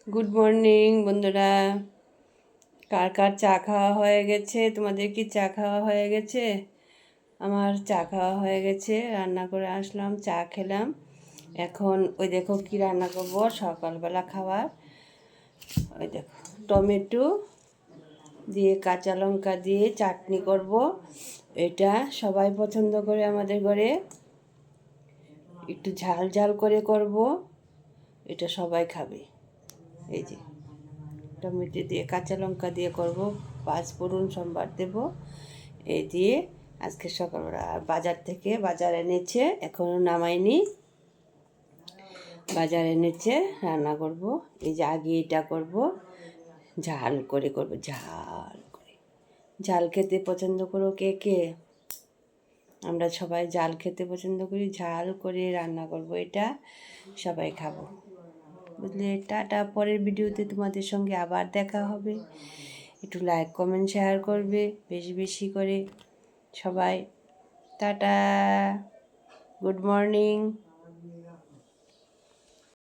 Good morning বন্ধুরা। কার কার চা খাওয়া হয়ে গেছে? তোমাদের কি চা খাওয়া হয়ে গেছে? আমার চা খাওয়া হয়ে গেছে, রান্না করে আসলাম, চা খেলাম। এখন ওই দেখো কি রান্না করবো সকালবেলা খাবার। ওই দেখো টমেটো দিয়ে কাঁচা লঙ্কা দিয়ে চাটনি করব। এটা সবাই পছন্দ করে আমাদের ঘরে, একটু ঝাল ঝাল করে করব, এটা সবাই খাবে। এই যে টমেটো দিয়ে কাঁচা লঙ্কা দিয়ে করব, পাঁচ ফোড়ন সম্বার দেব। এই দিয়ে আজকে সকালবেলা আর বাজার এনেছে, এখনও নামাইনি, বাজার এনেছে, রান্না করব। এই যে আগে এটা করব, ঝাল করে করব, ঝাল করে। ঝাল খেতে পছন্দ করো কে কে? আমরা সবাই ঝাল খেতে পছন্দ করি, ঝাল করে রান্না করব, এটা সবাই খাবো, বুঝলে? টাটা, পরের ভিডিওতে তোমাদের সঙ্গে আবার দেখা হবে। একটু লাইক কমেন্ট শেয়ার করবে বেশি বেশি করে সবাই। Tata, good morning.